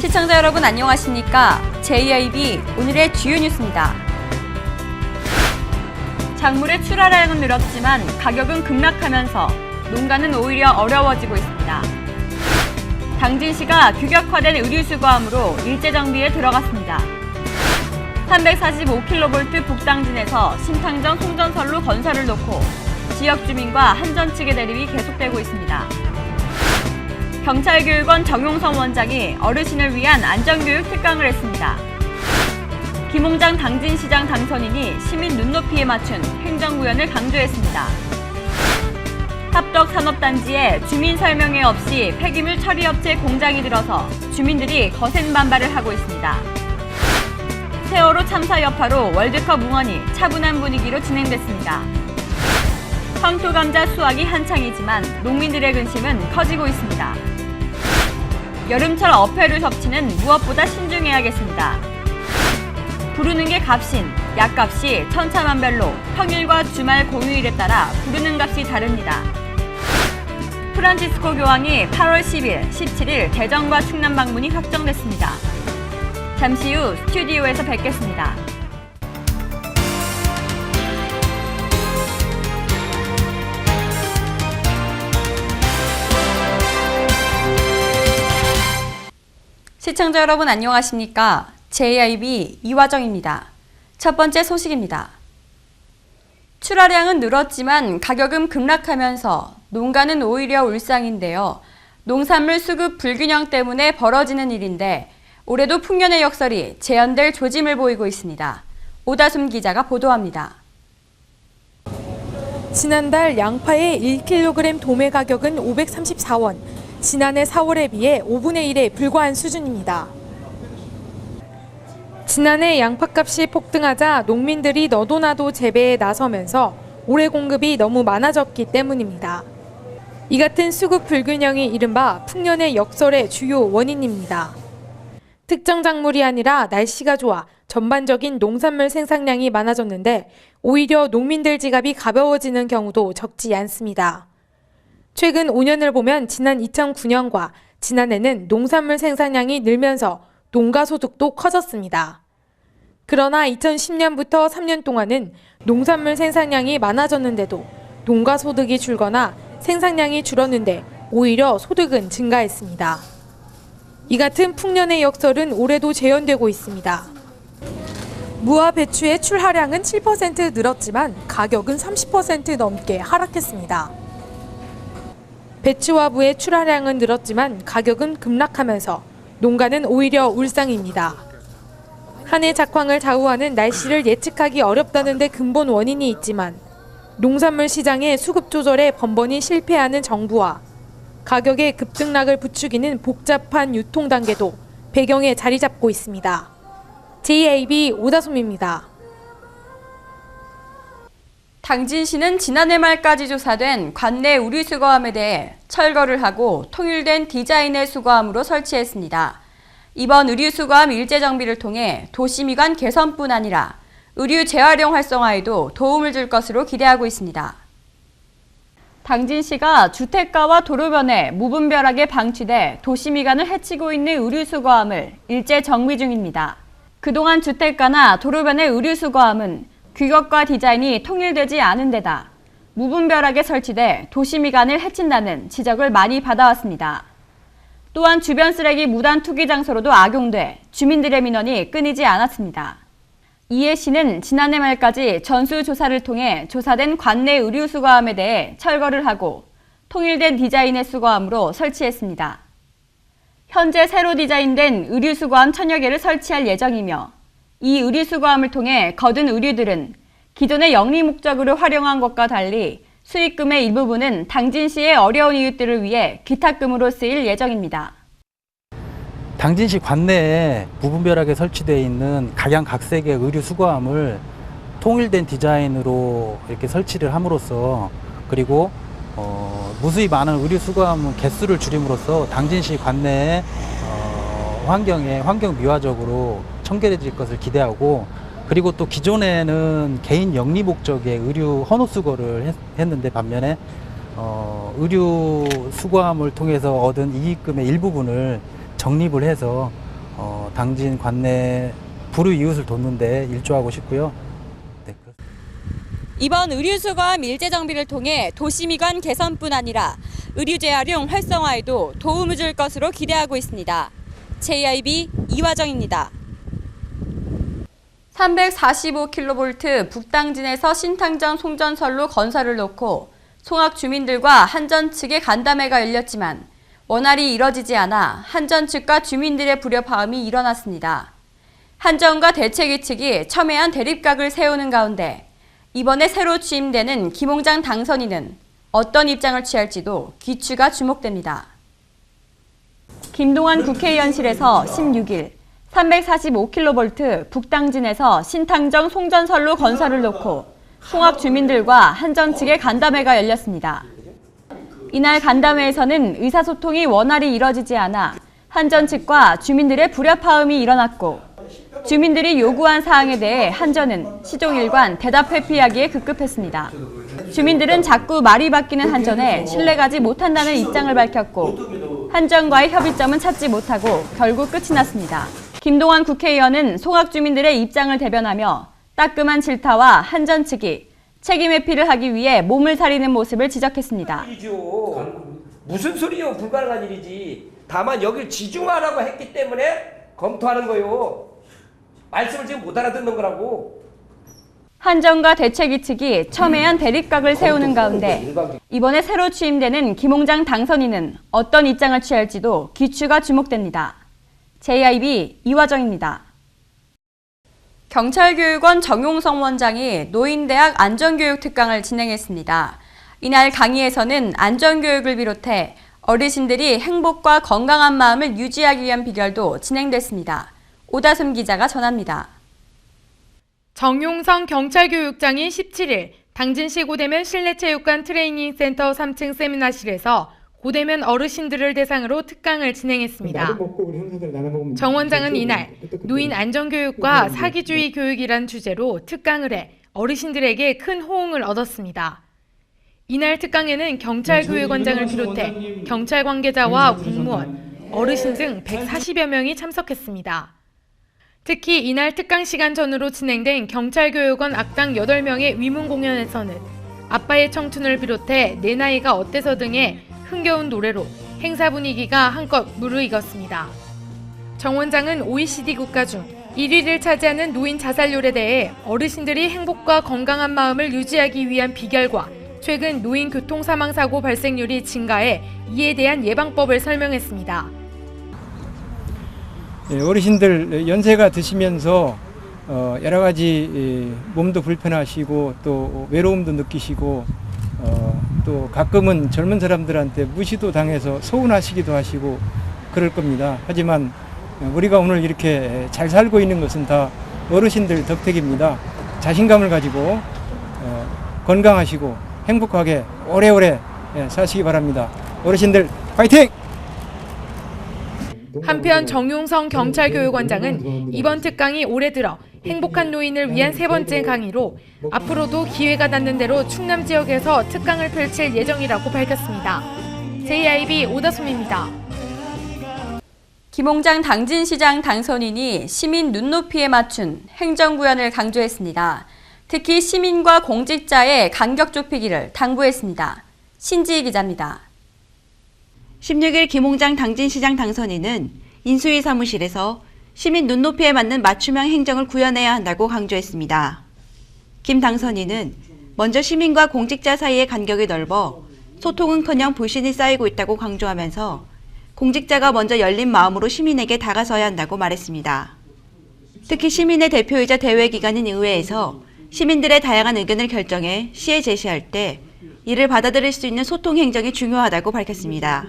시청자 여러분 안녕하십니까? JIB 오늘의 주요 뉴스입니다. 작물의 출하량은 늘었지만 가격은 급락하면서 농가는 오히려 어려워지고 있습니다. 당진시가 규격화된 의류수거함으로 일제정비에 들어갔습니다. 345kV 북당진에서 신탕전 송전선로 건설을 놓고 지역 주민과 한전 측의 대립이 계속되고 있습니다. 경찰교육원 정용선 원장이 어르신을 위한 안전교육 특강을 했습니다. 김홍장 당진시장 당선인이 시민 눈높이에 맞춘 행정구현을 강조했습니다. 합덕산업단지에 주민 설명회 없이 폐기물 처리업체 공장이 들어서 주민들이 거센 반발을 하고 있습니다. 세월호 참사 여파로 월드컵 응원이 차분한 분위기로 진행됐습니다. 황토감자 수확이 한창이지만 농민들의 근심은 커지고 있습니다. 여름철 어패류 섭취는 무엇보다 신중해야겠습니다. 부르는 게 값인 약값이 천차만별로 평일과 주말 공휴일에 따라 부르는 값이 다릅니다. 프란치스코 교황이 8월 10일, 17일 대전과 충남 방문이 확정됐습니다. 잠시 후 스튜디오에서 뵙겠습니다. 시청자 여러분 안녕하십니까? JIB 이화정입니다. 첫 번째 소식입니다. 출하량은 늘었지만 가격은 급락하면서 농가는 오히려 울상인데요. 농산물 수급 불균형 때문에 벌어지는 일인데 올해도 풍년의 역설이 재현될 조짐을 보이고 있습니다. 오다솜 기자가 보도합니다. 지난달 양파의 1kg 도매 가격은 534원, 지난해 4월에 비해 5분의 1에 불과한 수준입니다. 지난해 양파값이 폭등하자 농민들이 너도나도 재배에 나서면서 올해 공급이 너무 많아졌기 때문입니다. 이 같은 수급 불균형이 이른바 풍년의 역설의 주요 원인입니다. 특정 작물이 아니라 날씨가 좋아 전반적인 농산물 생산량이 많아졌는데 오히려 농민들 지갑이 가벼워지는 경우도 적지 않습니다. 최근 5년을 보면 지난 2009년과 지난해는 농산물 생산량이 늘면서 농가 소득도 커졌습니다. 그러나 2010년부터 3년 동안은 농산물 생산량이 많아졌는데도 농가 소득이 줄거나 생산량이 줄었는데 오히려 소득은 증가했습니다. 이 같은 풍년의 역설은 올해도 재현되고 있습니다. 무와 배추의 출하량은 7% 늘었지만 가격은 30% 넘게 하락했습니다. 배추와 무의 출하량은 늘었지만 가격은 급락하면서 농가는 오히려 울상입니다. 한 해 작황을 좌우하는 날씨를 예측하기 어렵다는 데 근본 원인이 있지만 농산물 시장의 수급 조절에 번번이 실패하는 정부와 가격의 급등락을 부추기는 복잡한 유통 단계도 배경에 자리 잡고 있습니다. JIB 오다솜입니다. 당진시는 지난해 말까지 조사된 관내 의류수거함에 대해 철거를 하고 통일된 디자인의 수거함으로 설치했습니다. 이번 의류수거함 일제정비를 통해 도시미관 개선뿐 아니라 의류 재활용 활성화에도 도움을 줄 것으로 기대하고 있습니다. 당진시가 주택가와 도로변에 무분별하게 방치돼 도시미관을 해치고 있는 의류수거함을 일제 정비 중입니다. 그동안 주택가나 도로변의 의류수거함은 규격과 디자인이 통일되지 않은 데다 무분별하게 설치돼 도시미관을 해친다는 지적을 많이 받아왔습니다. 또한 주변 쓰레기 무단 투기 장소로도 악용돼 주민들의 민원이 끊이지 않았습니다. 이에 시는 지난해 말까지 전수조사를 통해 조사된 관내 의류수거함에 대해 철거를 하고 통일된 디자인의 수거함으로 설치했습니다. 현재 새로 디자인된 의류수거함 1000여 개를 설치할 예정이며 이 의류수거함을 통해 거둔 의류들은 기존의 영리 목적으로 활용한 것과 달리 수익금의 일부분은 당진시의 어려운 이웃들을 위해 기탁금으로 쓰일 예정입니다. 당진시 관내에 무분별하게 설치되어 있는 각양각색의 의류 수거함을 통일된 디자인으로 이렇게 설치를 함으로써 그리고 무수히 많은 의류 수거함 개수를 줄임으로써 당진시 관내의 환경 미화적으로 청결해질 것을 기대하고 그리고 또 기존에는 개인 영리 목적의 의류 헌옷 수거를 했는데 반면에 의류 수거함을 통해서 얻은 이익금의 일부분을 적립을 해서 당진 관내 불우 이웃을 돕는데 일조하고 싶고요. 네, 그렇습니다. 이번 의류수거함 일제 정비를 통해 도시미관 개선뿐 아니라 의류 재활용 활성화에도 도움을 줄 것으로 기대하고 있습니다. JIB 이화정입니다. 345kV 북당진에서 신탕전 송전선로 건설을 놓고 송악 주민들과 한전 측의 간담회가 열렸지만 원활히 이뤄지지 않아 한전 측과 주민들의 불협화음이 일어났습니다. 한전과 대책위 측이 첨예한 대립각을 세우는 가운데 이번에 새로 취임되는 김홍장 당선인은 어떤 입장을 취할지도 귀추가 주목됩니다. 김동완 국회의원실에서 16일 345kV 북당진에서 신탕정 송전선로 건설을 놓고 송악 주민들과 한전 측의 간담회가 열렸습니다. 이날 간담회에서는 의사소통이 원활히 이뤄지지 않아 한전 측과 주민들의 불협화음이 일어났고 주민들이 요구한 사항에 대해 한전은 시종일관 대답 회피하기에 급급했습니다. 주민들은 자꾸 말이 바뀌는 한전에 신뢰가지 못한다는 입장을 밝혔고 한전과의 협의점은 찾지 못하고 결국 끝이 났습니다. 김동완 국회의원은 송악 주민들의 입장을 대변하며 따끔한 질타와 한전 측이 책임 회피를 하기 위해 몸을 사리는 모습을 지적했습니다. 무슨 소리요? 불가능한 일이지. 다만 여길 지중화라고 했기 때문에 검토하는 거요. 말씀을 지금 못 알아듣는 거라고. 한전과 대책위 측이 첨예한 대립각을 세우는 가운데 이번에 새로 취임되는 김홍장 당선인은 어떤 입장을 취할지도 귀추가 주목됩니다. JIB 이화정입니다. 경찰교육원 정용성 원장이 노인대학 안전교육 특강을 진행했습니다. 이날 강의에서는 안전교육을 비롯해 어르신들이 행복과 건강한 마음을 유지하기 위한 비결도 진행됐습니다. 오다솜 기자가 전합니다. 정용성 경찰교육장이 17일 당진시 고대면 실내체육관 트레이닝센터 3층 세미나실에서 고대면 어르신들을 대상으로 특강을 진행했습니다. 정 원장은 이날 노인 안전교육과 사기주의 교육이란 주제로 특강을 해 어르신들에게 큰 호응을 얻었습니다. 이날 특강에는 경찰교육원장을 비롯해 경찰 관계자와 공무원, 어르신 등 140여 명이 참석했습니다. 특히 이날 특강 시간 전으로 진행된 경찰교육원 악당 8명의 위문 공연에서는 아빠의 청춘을 비롯해 내 나이가 어때서 등의 흥겨운 노래로 행사 분위기가 한껏 무르익었습니다. 정 원장은 OECD 국가 중 1위를 차지하는 노인 자살률에 대해 어르신들이 행복과 건강한 마음을 유지하기 위한 비결과 최근 노인 교통사망사고 발생률이 증가해 이에 대한 예방법을 설명했습니다. 어르신들 연세가 드시면서 여러 가지 몸도 불편하시고 또 외로움도 느끼시고 또 가끔은 젊은 사람들한테 무시도 당해서 서운하시기도 하시고 그럴 겁니다. 하지만 우리가 오늘 이렇게 잘 살고 있는 것은 다 어르신들 덕택입니다. 자신감을 가지고 건강하시고 행복하게 오래오래 사시기 바랍니다. 어르신들 파이팅! 한편 정용성 경찰교육원장은 이번 특강이 올해 들어 행복한 노인을 위한 3번째 강의로 앞으로도 기회가 닿는 대로 충남 지역에서 특강을 펼칠 예정이라고 밝혔습니다. JIB 오다솜입니다. 김홍장 당진시장 당선인이 시민 눈높이에 맞춘 행정구현을 강조했습니다. 특히 시민과 공직자의 간격 좁히기를 당부했습니다. 신지희 기자입니다. 16일 김홍장 당진시장 당선인은 인수위 사무실에서 시민 눈높이에 맞는 맞춤형 행정을 구현해야 한다고 강조했습니다. 김 당선인은 먼저 시민과 공직자 사이의 간격이 넓어 소통은커녕 불신이 쌓이고 있다고 강조하면서 공직자가 먼저 열린 마음으로 시민에게 다가서야 한다고 말했습니다. 특히 시민의 대표이자 대외기관인 의회에서 시민들의 다양한 의견을 결정해 시에 제시할 때 이를 받아들일 수 있는 소통 행정이 중요하다고 밝혔습니다.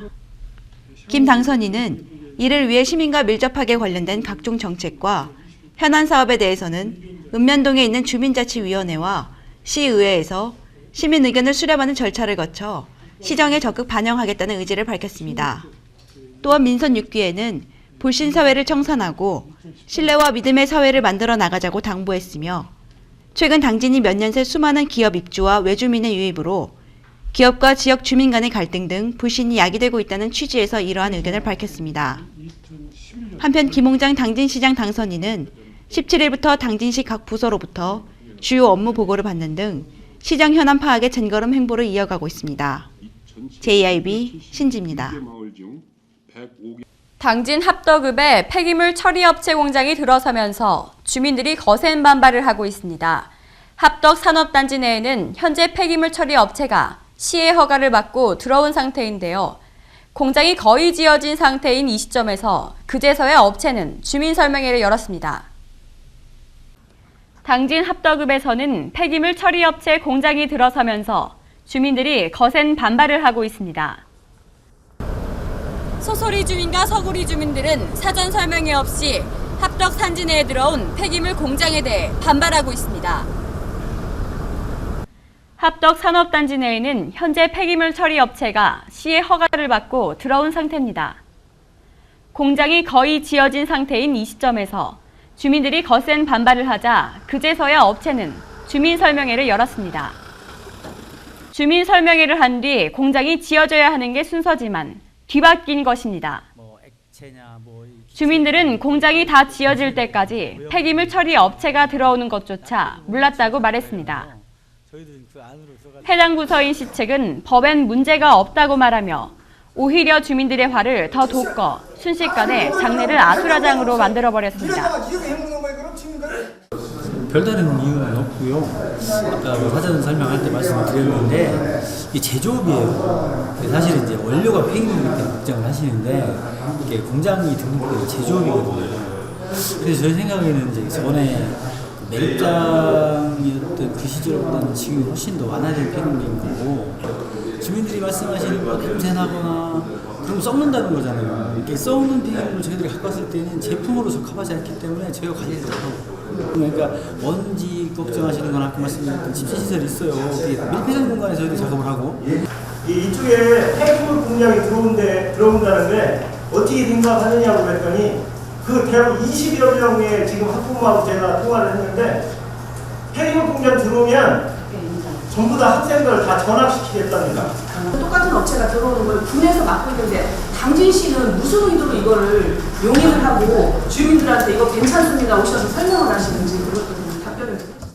김 당선인은 이를 위해 시민과 밀접하게 관련된 각종 정책과 현안 사업에 대해서는 읍면동에 있는 주민자치위원회와 시의회에서 시민 의견을 수렴하는 절차를 거쳐 시정에 적극 반영하겠다는 의지를 밝혔습니다. 또한 민선 6기에는 불신 사회를 청산하고 신뢰와 믿음의 사회를 만들어 나가자고 당부했으며 최근 당진이 몇 년 새 수많은 기업 입주와 외주민의 유입으로 기업과 지역 주민 간의 갈등 등 불신이 야기되고 있다는 취지에서 이러한 의견을 밝혔습니다. 한편 김홍장 당진시장 당선인은 17일부터 당진시 각 부서로부터 주요 업무 보고를 받는 등 시장 현안 파악의 전걸음 행보를 이어가고 있습니다. JIB 신지입니다. 당진 합덕읍에 폐기물 처리업체 공장이 들어서면서 주민들이 거센 반발을 하고 있습니다. 합덕 산업단지 내에는 현재 폐기물 처리 업체가 시의 허가를 받고 들어온 상태인데요. 공장이 거의 지어진 상태인 이 시점에서 그제서야 업체는 주민 설명회를 열었습니다. 당진 합덕읍에서는 폐기물 처리 업체 공장이 들어서면서 주민들이 거센 반발을 하고 있습니다. 소소리 주민과 서구리 주민들은 사전 설명회 없이 합덕 산지 내에 들어온 폐기물 공장에 대해 반발하고 있습니다. 합덕 산업단지 내에는 현재 폐기물 처리 업체가 시의 허가를 받고 들어온 상태입니다. 공장이 거의 지어진 상태인 이 시점에서 주민들이 거센 반발을 하자 그제서야 업체는 주민 설명회를 열었습니다. 주민 설명회를 한 뒤 공장이 지어져야 하는 게 순서지만 뒤바뀐 것입니다. 주민들은 공장이 다 지어질 때까지 폐기물 처리 업체가 들어오는 것조차 몰랐다고 말했습니다. 해당 부서인 시 측은 법엔 문제가 없다고 말하며 오히려 주민들의 화를 더 돋궈 순식간에 장례를 아수라장으로 만들어버렸습니다. 별다른 이유는 없고요. 아까 사전 설명할 때 말씀을 드렸는데 이 제조업이에요. 사실은 이제 원료가 폐기물이기 때문에 걱정을 하시는데 이게 공장이 등록된 제조업이거든요. 그래서 저희 생각에는 이제 전에 매입장이었던 그 시절보다는 지금 훨씬 더 완화된 폐기물인 거고 주민들이 말씀하시는 거 냄새나거나 그럼 썩는다는 거잖아요. 이렇게 썩는 폐기물을 저희들이 갖고 왔을 때는 제품으로 적합하지 않기 때문에 저희가 관리를 하고 그러니까 먼지 걱정하시는 건 아까 말씀드렸던 집시시설이 있어요. 밀폐된 공간에 저희들이 작업을 하고 이쪽에 폐기물 공장이 들어온다는데 어떻게 생각하느냐고 그랬더니 그 대략 20여 명의 지금 학부모하고 제가 통화를 했는데 폐기물 공장 들어오면 전부 다 학생들 다 전학시키겠답니다. 똑같은 업체가 들어오는 걸 군에서 맡고 있는데 당진시는 무슨 의도로 이거를 용인을 하고 주민들한테 이거 괜찮습니다 오셔서 설명을 하시는지 그것도 좀 답변을 드립니다.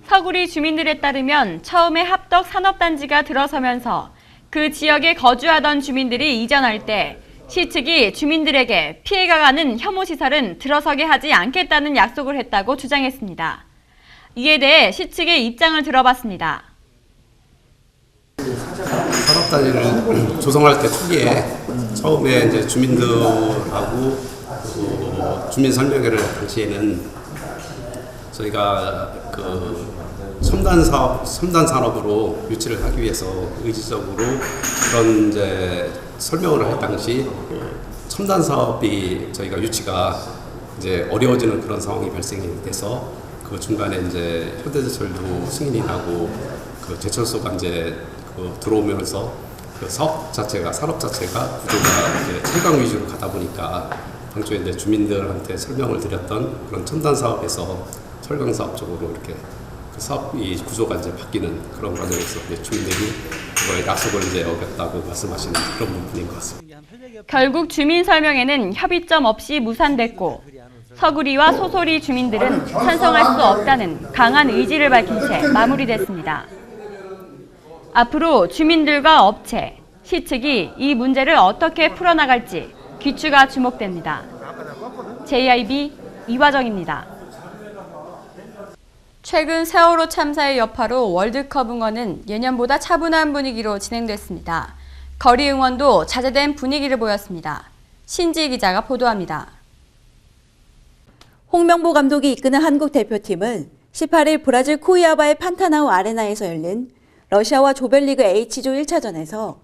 서구리 주민들에 따르면 처음에 합덕 산업단지가 들어서면서 그 지역에 거주하던 주민들이 이전할 때 시 측이 주민들에게 피해가 가는 혐오시설은 들어서게 하지 않겠다는 약속을 했다고 주장했습니다. 이에 대해 시 측의 입장을 들어봤습니다. 산업단지를 조성할 때 초기에 처음에 이제 주민들하고 주민 설명회를 할 당시에는 저희가 그 첨단 산업으로 유치를 하기 위해서 의지적으로 그런 이제 설명을 할 당시 첨단 사업이 저희가 유치가 이제 어려워지는 그런 상황이 발생이 돼서 그 중간에 이제 현대제철도 승인이 나고 그 제철소가 이제 들어오면서 그 사업 자체가 산업 자체가 구조가 이제 채광 위주로 가다 보니까 당초에 이제 주민들한테 설명을 드렸던 그런 첨단 사업에서 철강 사업 쪽으로 이렇게 그 사업이 구조가 이제 바뀌는 그런 과정에서 이제 주민들이 그거에 약속을 이제 어겼다고 말씀하시는 그런 부분인 것 같습니다. 결국 주민 설명회는 협의점 없이 무산됐고 서구리와 소소리 주민들은 찬성할 수 없다는 강한 의지를 밝힌 채 마무리됐습니다. 앞으로 주민들과 업체, 시 측이 이 문제를 어떻게 풀어나갈지 귀추가 주목됩니다. JIB 이화정입니다. 최근 세월호 참사의 여파로 월드컵 응원은 예년보다 차분한 분위기로 진행됐습니다. 거리 응원도 자제된 분위기를 보였습니다. 신지 기자가 보도합니다. 홍명보 감독이 이끄는 한국 대표팀은 18일 브라질 쿠이아바의 판타나우 아레나에서 열린 러시아와 조별리그 H조 1차전에서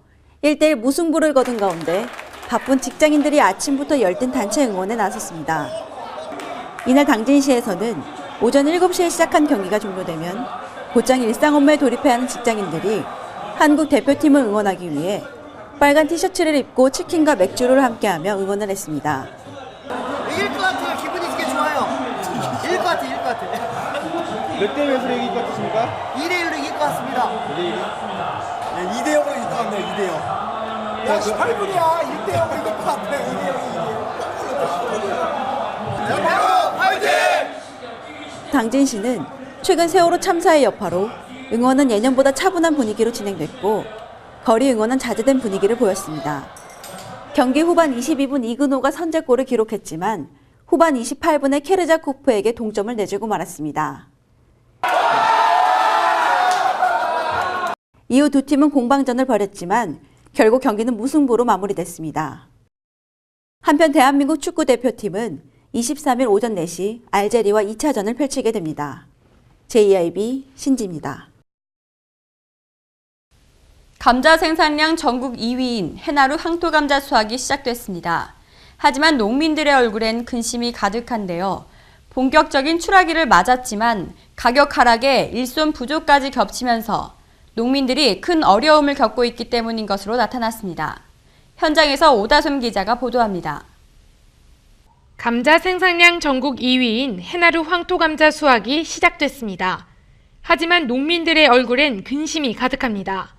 1대1 무승부를 거둔 가운데 바쁜 직장인들이 아침부터 열띤 단체 응원에 나섰습니다. 이날 당진시에서는 오전 7시에 시작한 경기가 종료되면 곧장 일상 업무에 돌입해야 하는 직장인들이 한국 대표팀을 응원하기 위해 빨간 티셔츠를 입고 치킨과 맥주를 함께하며 응원을 했습니다. 이길 것 같아요. 기분이 되게 좋아요. 이길 것 같아요. 이길 것 같아요. 몇 대 몇으로 이길 것 같으십니까? 2대1로 이길 것 같습니다. 2대 0으로 이길 것 같네요. 2대 0. 야 18분이야. 1대 0으로 이길 것 같아요. 2대 0. 당진시는 최근 세월호 참사의 여파로 응원은 예년보다 차분한 분위기로 진행됐고 거리 응원은 자제된 분위기를 보였습니다. 경기 후반 22분 이근호가 선제골을 기록했지만 후반 28분에 케르자코프에게 동점을 내주고 말았습니다. 이후 두 팀은 공방전을 벌였지만 결국 경기는 무승부로 마무리됐습니다. 한편 대한민국 축구대표팀은 23일 오전 4시 알제리와 2차전을 펼치게 됩니다. JIB 신지입니다. 감자 생산량 전국 2위인 해나루 황토감자 수확이 시작됐습니다. 하지만 농민들의 얼굴엔 근심이 가득한데요. 본격적인 출하기를 맞았지만 가격 하락에 일손 부족까지 겹치면서 농민들이 큰 어려움을 겪고 있기 때문인 것으로 나타났습니다. 현장에서 오다솜 기자가 보도합니다. 감자 생산량 전국 2위인 해나루 황토감자 수확이 시작됐습니다. 하지만 농민들의 얼굴엔 근심이 가득합니다.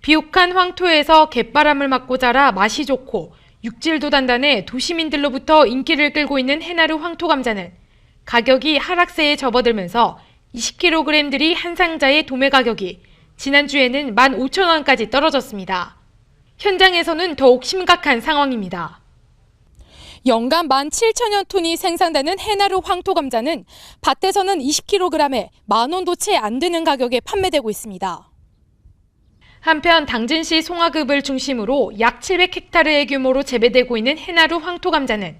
비옥한 황토에서 갯바람을 맞고 자라 맛이 좋고 육질도 단단해 도시민들로부터 인기를 끌고 있는 해나루 황토감자는 가격이 하락세에 접어들면서 20kg들이 한 상자의 도매 가격이 지난주에는 15,000원까지 떨어졌습니다. 현장에서는 더욱 심각한 상황입니다. 연간 17,000여 톤이 생산되는 해나루 황토감자는 밭에서는 20kg에 10,000원도 채 안 되는 가격에 판매되고 있습니다. 한편 당진시 송화급을 중심으로 약 700헥타르의 규모로 재배되고 있는 해나루 황토감자는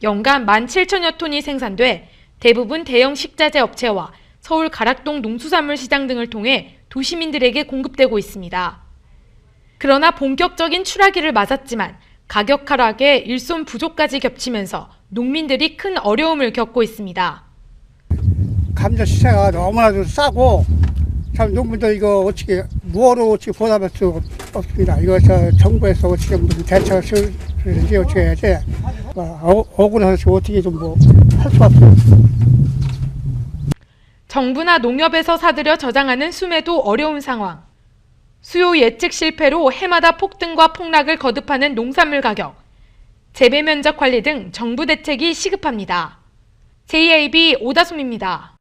연간 17,000여 톤이 생산돼 대부분 대형 식자재 업체와 서울 가락동 농수산물 시장 등을 통해 도시민들에게 공급되고 있습니다. 그러나 본격적인 출하기를 맞았지만 가격 하락에 일손 부족까지 겹치면서 농민들이 큰 어려움을 겪고 있습니다. 감자 시세가 너무나도 싸고 참 농민들 이거 어떻게 뭐로 어떻게 보답할 수 없습니다. 이거 정부에서 어떻게 무슨 대책을 쓰는지 어떻게 해야지 억울해서 어떻게 좀 뭐 할 수 없어요. 정부나 농협에서 사들여 저장하는 수매도 어려운 상황. 수요 예측 실패로 해마다 폭등과 폭락을 거듭하는 농산물 가격, 재배 면적 관리 등 정부 대책이 시급합니다. JIB 오다솜입니다.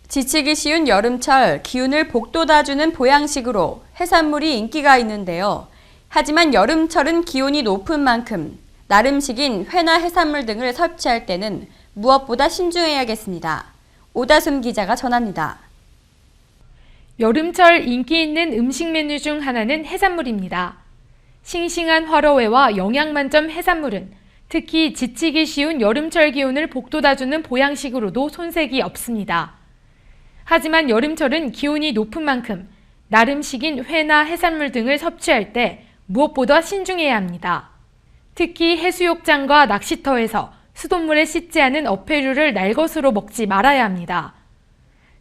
지치기 쉬운 여름철 기운을 북돋아주는 보양식으로 해산물이 인기가 있는데요. 하지만 여름철은 기온이 높은 만큼 나름식인 회나 해산물 등을 섭취할 때는 무엇보다 신중해야겠습니다. 오다솜 기자가 전합니다. 여름철 인기 있는 음식 메뉴 중 하나는 해산물입니다. 싱싱한 화로회와 영양 만점 해산물은 특히 지치기 쉬운 여름철 기온을 북돋아주는 보양식으로도 손색이 없습니다. 하지만 여름철은 기온이 높은 만큼 나름식인 회나 해산물 등을 섭취할 때 무엇보다 신중해야 합니다. 특히 해수욕장과 낚시터에서 수돗물에 씻지 않은 어패류를 날것으로 먹지 말아야 합니다.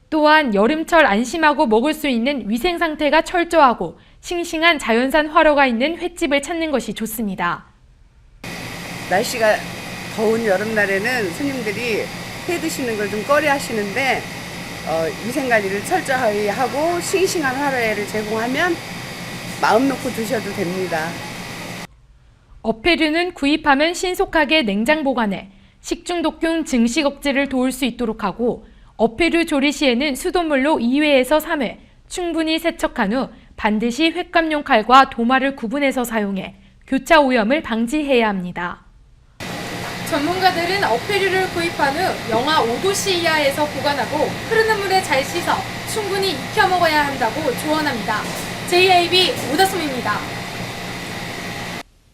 또한 여름철 안심하고 먹을 수 있는 위생 상태가 철저하고 싱싱한 자연산 화로가 있는 횟집을 찾는 것이 좋습니다. 날씨가 더운 여름날에는 손님들이 회 드시는 걸 좀 꺼려 하시는데 위생관리를 철저히 하고 싱싱한 화로회를 제공하면 마음 놓고 드셔도 됩니다. 어패류는 구입하면 신속하게 냉장 보관해 식중독균 증식 억제를 도울 수 있도록 하고 어패류 조리 시에는 수돗물로 2회에서 3회 충분히 세척한 후 반드시 횟감용 칼과 도마를 구분해서 사용해 교차 오염을 방지해야 합니다. 전문가들은 어패류를 구입한 후 영하 5도씨 이하에서 보관하고 흐르는 물에 잘 씻어 충분히 익혀 먹어야 한다고 조언합니다. JIB 오다솜입니다.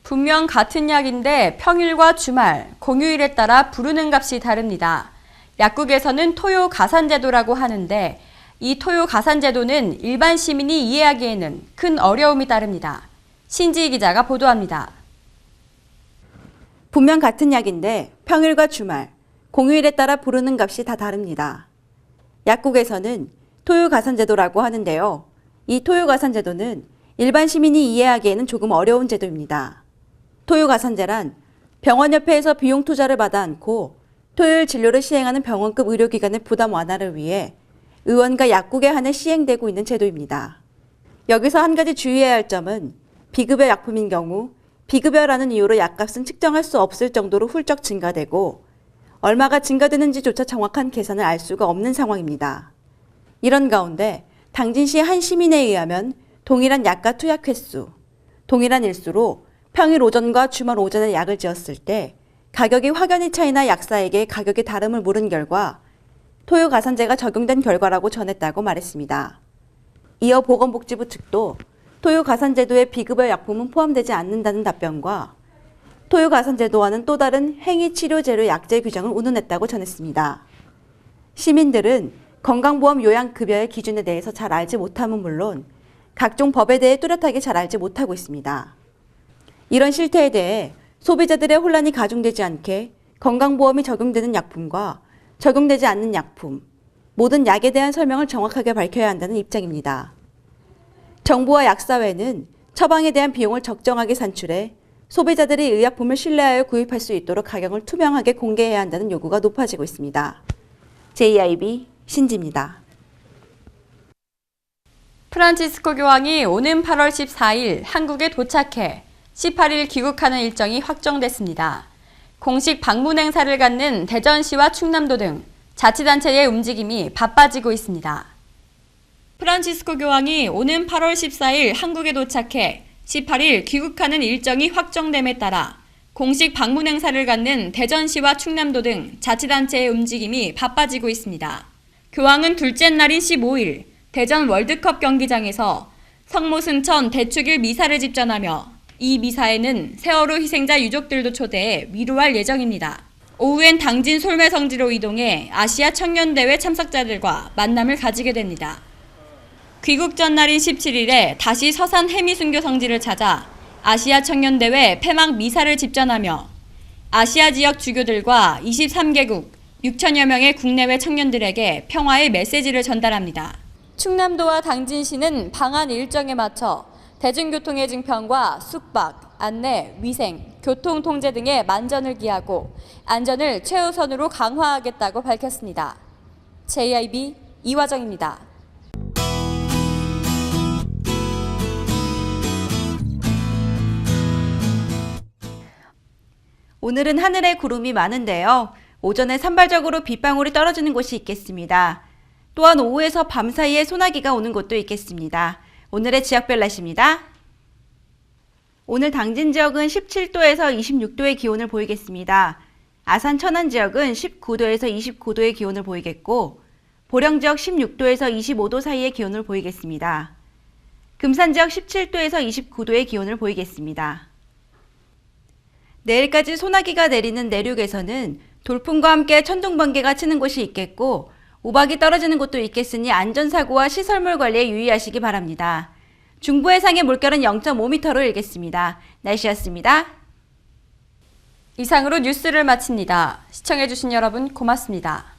분명 같은 약인데 평일과 주말, 공휴일에 따라 부르는 값이 다릅니다. 약국에서는 토요 가산제도라고 하는데 이 토요 가산제도는 일반 시민이 이해하기에는 큰 어려움이 따릅니다. 신지희 기자가 보도합니다. 분명 같은 약인데 평일과 주말, 공휴일에 따라 부르는 값이 다 다릅니다. 약국에서는 토요 가산제도라고 하는데요. 이 토요 가산제도는 일반 시민이 이해하기에는 조금 어려운 제도입니다. 토요 가산제란 병원협회에서 비용 투자를 받아 않고 토요일 진료를 시행하는 병원급 의료기관의 부담 완화를 위해 의원과 약국에 한해 시행되고 있는 제도입니다. 여기서 한 가지 주의해야 할 점은 비급여 약품인 경우 비급여라는 이유로 약값은 측정할 수 없을 정도로 훌쩍 증가되고 얼마가 증가되는지조차 정확한 계산을 알 수가 없는 상황입니다. 이런 가운데 당진시 한 시민에 의하면 동일한 약가 투약 횟수, 동일한 일수로 평일 오전과 주말 오전에 약을 지었을 때 가격이 확연히 차이나 약사에게 가격의 다름을 물은 결과 토요가산제가 적용된 결과라고 전했다고 말했습니다. 이어 보건복지부 측도 토요가산제도에 비급여 약품은 포함되지 않는다는 답변과 토요가산제도와는 또 다른 행위치료제로 약제 규정을 운운했다고 전했습니다. 시민들은 건강보험 요양급여의 기준에 대해서 잘 알지 못함은 물론 각종 법에 대해 뚜렷하게 잘 알지 못하고 있습니다. 이런 실태에 대해 소비자들의 혼란이 가중되지 않게 건강보험이 적용되는 약품과 적용되지 않는 약품, 모든 약에 대한 설명을 정확하게 밝혀야 한다는 입장입니다. 정부와 약사회는 처방에 대한 비용을 적정하게 산출해 소비자들이 의약품을 신뢰하여 구입할 수 있도록 가격을 투명하게 공개해야 한다는 요구가 높아지고 있습니다. JIB 신지입니다. 프란치스코 교황이 오는 8월 14일 한국에 도착해 18일 귀국하는 일정이 확정됐습니다. 공식 방문 행사를 갖는 대전시와 충남도 등 자치단체의 움직임이 바빠지고 있습니다. 프란치스코 교황이 오는 8월 14일 한국에 도착해 18일 귀국하는 일정이 확정됨에 따라 공식 방문 행사를 갖는 대전시와 충남도 등 자치단체의 움직임이 바빠지고 있습니다. 교황은 둘째 날인 15일 대전 월드컵 경기장에서 성모 승천 대축일 미사를 집전하며 이 미사에는 세월호 희생자 유족들도 초대해 위로할 예정입니다. 오후엔 당진 솔매성지로 이동해 아시아 청년대회 참석자들과 만남을 가지게 됩니다. 귀국 전날인 17일에 다시 서산 해미순교 성지를 찾아 아시아 청년대회 폐막 미사를 집전하며 아시아 지역 주교들과 23개국 6천여 명의 국내외 청년들에게 평화의 메시지를 전달합니다. 충남도와 당진시는 방한 일정에 맞춰 대중교통의 증편과 숙박, 안내, 위생, 교통 통제 등의 만전을 기하고 안전을 최우선으로 강화하겠다고 밝혔습니다. JIB 이화정입니다. 오늘은 하늘에 구름이 많은데요. 오전에 산발적으로 빗방울이 떨어지는 곳이 있겠습니다. 또한 오후에서 밤 사이에 소나기가 오는 곳도 있겠습니다. 오늘의 지역별 날씨입니다. 오늘 당진 지역은 17도에서 26도의 기온을 보이겠습니다. 아산 천안 지역은 19도에서 29도의 기온을 보이겠고 보령 지역 16도에서 25도 사이의 기온을 보이겠습니다. 금산 지역 17도에서 29도의 기온을 보이겠습니다. 내일까지 소나기가 내리는 내륙에서는 돌풍과 함께 천둥번개가 치는 곳이 있겠고 우박이 떨어지는 곳도 있겠으니 안전사고와 시설물 관리에 유의하시기 바랍니다. 중부 해상의 물결은 0.5m로 일겠습니다. 날씨였습니다. 이상으로 뉴스를 마칩니다. 시청해주신 여러분 고맙습니다.